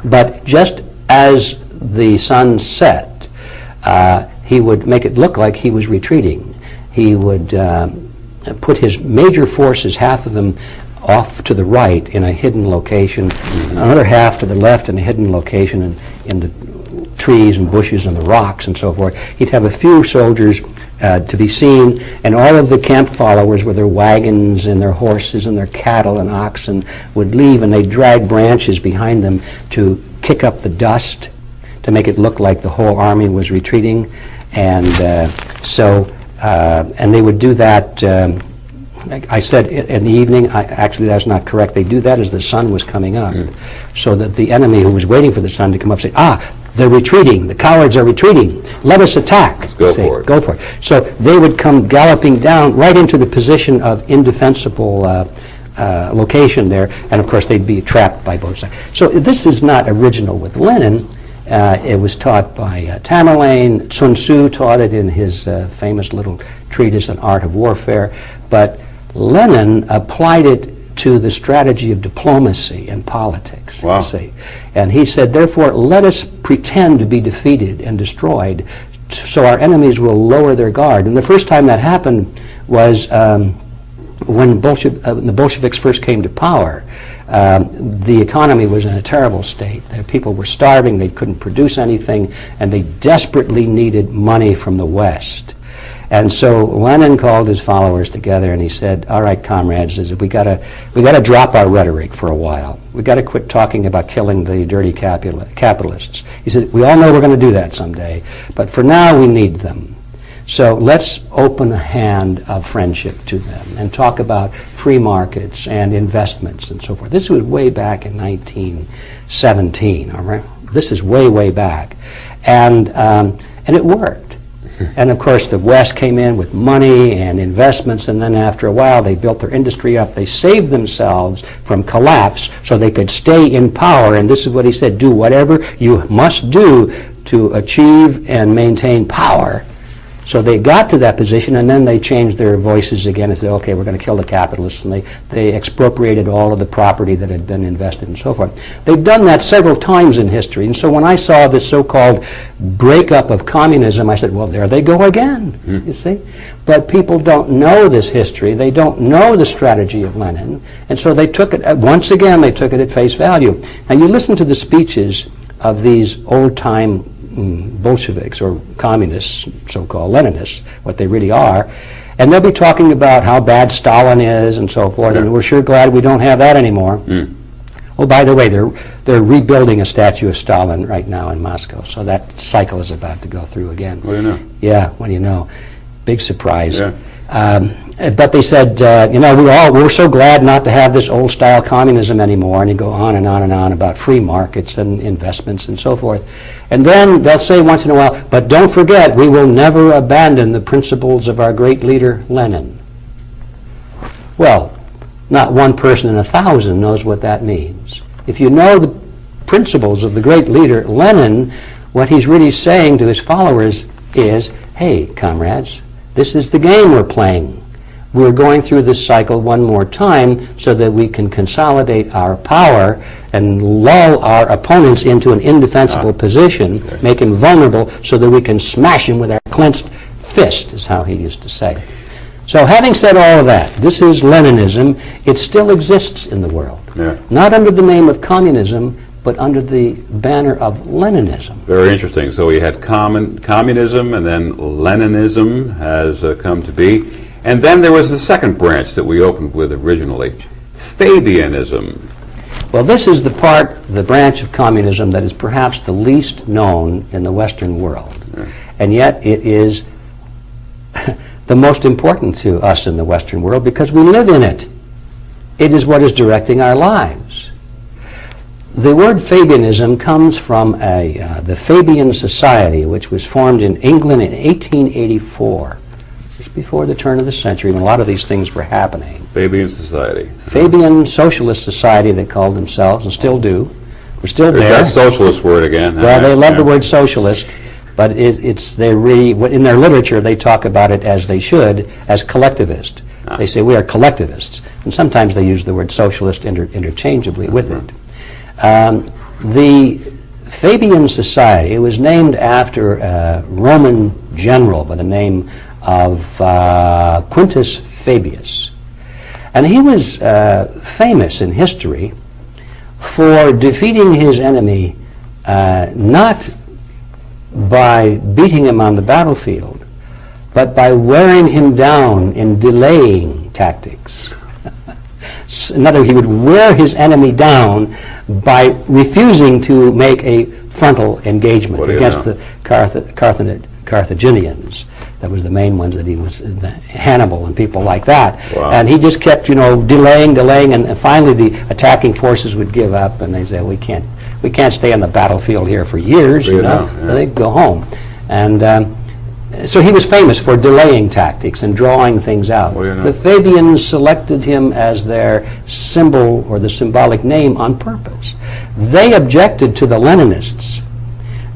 But just as the sun set, he would make it look like he was retreating. He would put his major forces, half of them off to the right in a hidden location, another half to the left in a hidden location in the trees and bushes and the rocks and so forth. He'd have a few soldiers to be seen, and all of the camp followers with their wagons and their horses and their cattle and oxen would leave, and they'd drag branches behind them to kick up the dust to make it look like the whole army was retreating. And and they would do that, I said in the evening. Actually, that's not correct. They do that as the sun was coming up, so that the enemy who was waiting for the sun to come up say, they're retreating. The cowards are retreating. Let us attack. Let's go for it. Go for it. So they would come galloping down right into the position of indefensible location there, and of course they'd be trapped by both sides. So this is not original with Lenin. It was taught by Tamerlane. Sun Tzu taught it in his famous little treatise on art of warfare. But Lenin applied it to the strategy of diplomacy and politics. Wow. You see. And he said, therefore, let us pretend to be defeated and destroyed so our enemies will lower their guard. And the first time that happened was when the Bolsheviks first came to power. The economy was in a terrible state. People were starving, they couldn't produce anything, and they desperately needed money from the West. And so Lenin called his followers together and he said, all right, comrades, we gotta drop our rhetoric for a while. We gotta quit talking about killing the dirty capitalists. He said, we all know we're gonna do that someday, but for now we need them. So let's open a hand of friendship to them and talk about free markets and investments and so forth. This was way back in 1917, all right? This is way, way back. And it worked. And of course the West came in with money and investments, and then after a while they built their industry up. They saved themselves from collapse so they could stay in power. And this is what he said, do whatever you must do to achieve and maintain power. So they got to that position, and then they changed their voices again and said, okay, we're going to kill the capitalists, and they expropriated all of the property that had been invested and so forth. They've done that several times in history, and so when I saw this so-called breakup of communism, I said, well, there they go again, you see? But people don't know this history. They don't know the strategy of Lenin, and so they took it, once again, they took it at face value. Now, you listen to the speeches of these old-time Bolsheviks or communists, so-called Leninists, what they really are, and they'll be talking about how bad Stalin is and so forth, and we're sure glad we don't have that anymore. Oh, by the way, they're rebuilding a statue of Stalin right now in Moscow, so that cycle is about to go through again. What do you know? Yeah, what do you know? Big surprise. Yeah. But they said, we're so glad not to have this old-style communism anymore, and you go on and on and on about free markets and investments and so forth. And then they'll say once in a while, but don't forget, we will never abandon the principles of our great leader, Lenin. Well, not one person in 1,000 knows what that means. If you know the principles of the great leader, Lenin, what he's really saying to his followers is, hey, comrades, this is the game we're playing. We're going through this cycle one more time so that we can consolidate our power and lull our opponents into an indefensible position, make him vulnerable so that we can smash him with our clenched fist, is how he used to say. So having said all of that, this is Leninism. It still exists in the world. Not under the name of communism, but under the banner of Leninism. Very interesting. So we had communism, and then Leninism has come to be. And then there was the second branch that we opened with originally, Fabianism. Well, this is the branch of communism that is perhaps the least known in the Western world. And yet it is the most important to us in the Western world because we live in it. It is what is directing our lives. The word Fabianism comes from the Fabian Society, which was formed in England in 1884. Just before the turn of the century, when a lot of these things were happening. Fabian Society. Fabian Socialist Society, they called themselves, and still do. We're still there. There's that socialist word again. Well, they love the word socialist, but they really, in their literature, they talk about it as they should, as collectivist. They say we are collectivists, and sometimes they use the word socialist interchangeably with it. The Fabian Society was named after a Roman general by the name of Quintus Fabius. And he was famous in history for defeating his enemy not by beating him on the battlefield, but by wearing him down in delaying tactics. In other words, he would wear his enemy down by refusing to make a frontal engagement against the Carthaginians. That was the main ones that he was, Hannibal and people like that. Wow. And he just kept, delaying, and finally the attacking forces would give up, and they'd say, we can't stay on the battlefield here for years, Yeah. So they'd go home. And so he was famous for delaying tactics and drawing things out. The Fabians selected him as their symbol or the symbolic name on purpose. They objected to the Leninists,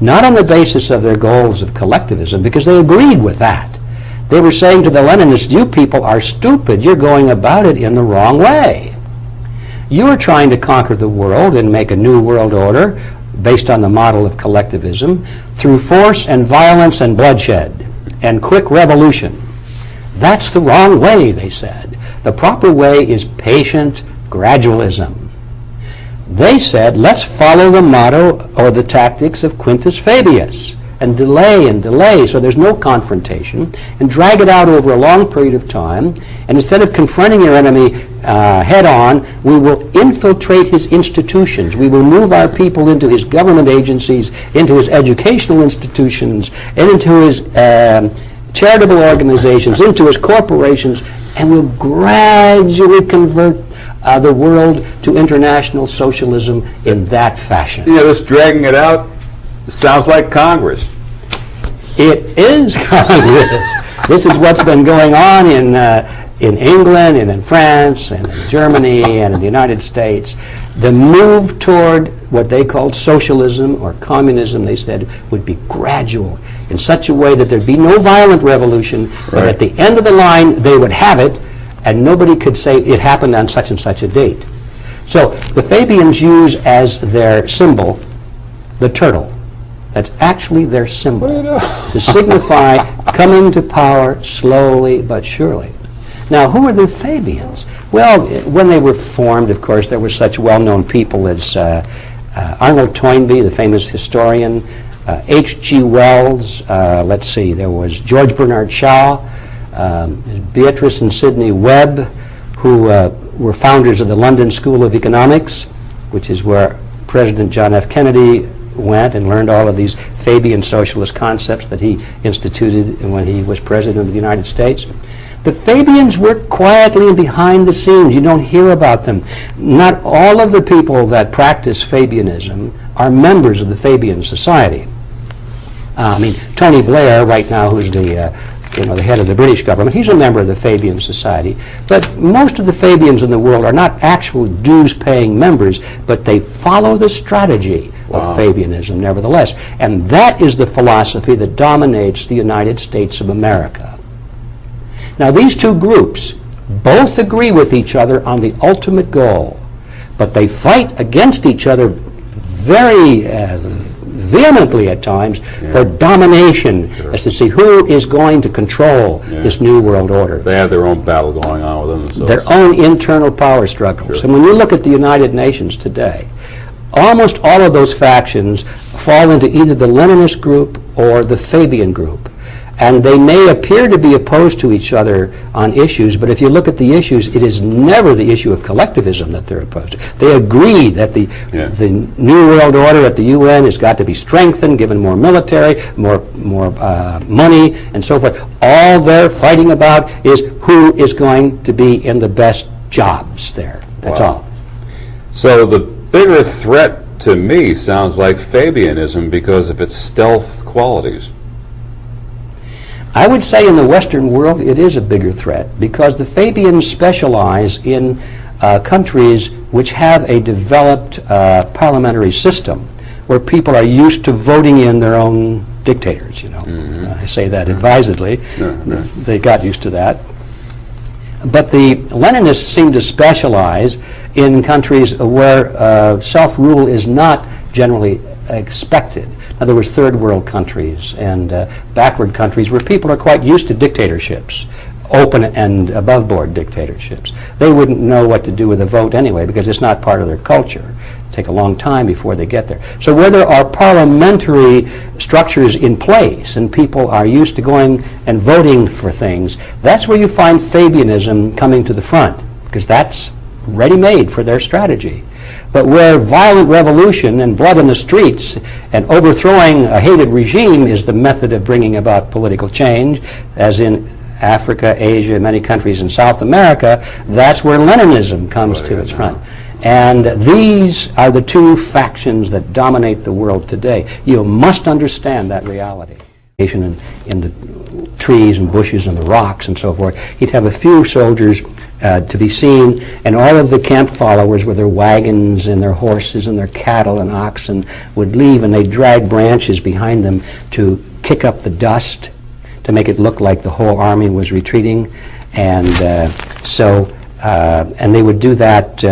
not on the basis of their goals of collectivism, because they agreed with that. They were saying to the Leninists, you people are stupid, you're going about it in the wrong way. You are trying to conquer the world and make a new world order based on the model of collectivism through force and violence and bloodshed and quick revolution. That's the wrong way, they said. The proper way is patient gradualism. They said, let's follow the motto or the tactics of Quintus Fabius and delay so there's no confrontation, and drag it out over a long period of time, and instead of confronting your enemy head on, we will infiltrate his institutions. We will move our people into his government agencies, into his educational institutions, and into his charitable organizations, into his corporations, and we'll gradually convert the world to international socialism in that fashion. This dragging it out sounds like Congress. It is Congress. This is what's been going on in England and in France and in Germany and in the United States. The move toward what they called socialism or communism, they said, would be gradual in such a way that there'd be no violent revolution, but at the end of the line they would have it, and nobody could say it happened on such and such a date. So the Fabians use as their symbol the turtle. That's actually their symbol, to signify coming to power slowly but surely. Now, who are the Fabians? Well, when they were formed, of course, there were such well-known people as Arnold Toynbee, the famous historian, H.G. Wells, there was George Bernard Shaw, Beatrice and Sidney Webb, who were founders of the London School of Economics, which is where President John F. Kennedy went and learned all of these Fabian socialist concepts that he instituted when he was president of the United States. The Fabians work quietly and behind the scenes. You don't hear about them. Not all of the people that practice Fabianism are members of the Fabian Society. Tony Blair, right now, who's the head of the British government, he's a member of the Fabian Society. But most of the Fabians in the world are not actual dues-paying members, but they follow the strategy of Fabianism nevertheless. And that is the philosophy that dominates the United States of America. Now, these two groups both agree with each other on the ultimate goal, but they fight against each other very vehemently at times for domination, as to see who is going to control this new world order. They have their own battle going on with them. Their own internal power struggles. And when you look at the United Nations today, almost all of those factions fall into either the Leninist group or the Fabian group. And they may appear to be opposed to each other on issues, but if you look at the issues, it is never the issue of collectivism that they're opposed to. They agree that the New World Order at the UN has got to be strengthened, given more military, more money, and so forth. All they're fighting about is who is going to be in the best jobs there. That's all. So the bigger threat to me sounds like Fabianism because of its stealth qualities. I would say in the Western world it is a bigger threat because the Fabians specialize in countries which have a developed parliamentary system where people are used to voting in their own dictators, I say that advisedly. They got used to that. But the Leninists seem to specialize in countries where self-rule is not generally expected. In other words, third world countries and backward countries where people are quite used to dictatorships, open and above board dictatorships. They wouldn't know what to do with a vote anyway because it's not part of their culture. It'll take a long time before they get there. So where there are parliamentary structures in place and people are used to going and voting for things, that's where you find Fabianism coming to the front, because that's ready-made for their strategy. But where violent revolution and blood in the streets and overthrowing a hated regime is the method of bringing about political change, as in Africa, Asia, many countries in South America, that's where Leninism comes to its front. And these are the two factions that dominate the world today. You must understand that reality. In the trees and bushes and the rocks and so forth, he'd have a few soldiers to be seen, and all of the camp followers with their wagons and their horses and their cattle and oxen would leave, and they'd drag branches behind them to kick up the dust to make it look like the whole army was retreating. And and they would do that.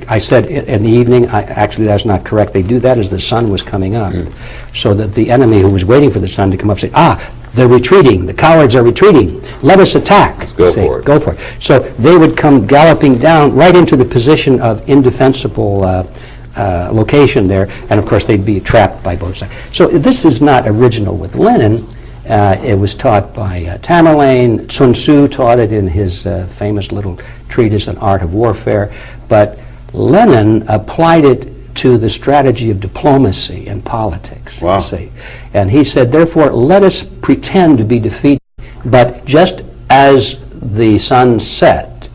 I said in the evening, actually that's not correct. They do that as the sun was coming up, so that the enemy who was waiting for the sun to come up say, they're retreating, the cowards are retreating, let us attack. Let's go for it. Go for it. So they would come galloping down right into the position of indefensible location there, and of course they'd be trapped by both sides. So this is not original with Lenin. It was taught by Tamerlane. Sun Tzu taught it in his famous little treatise on art of warfare. But Lenin applied it to the strategy of diplomacy and politics. Wow. You see. And he said, therefore, let us pretend to be defeated. But just as the sun set,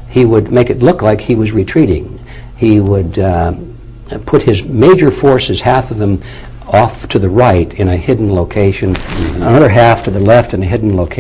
he would make it look like he was retreating. He would put his major forces, half of them, off to the right in a hidden location, another half to the left in a hidden location.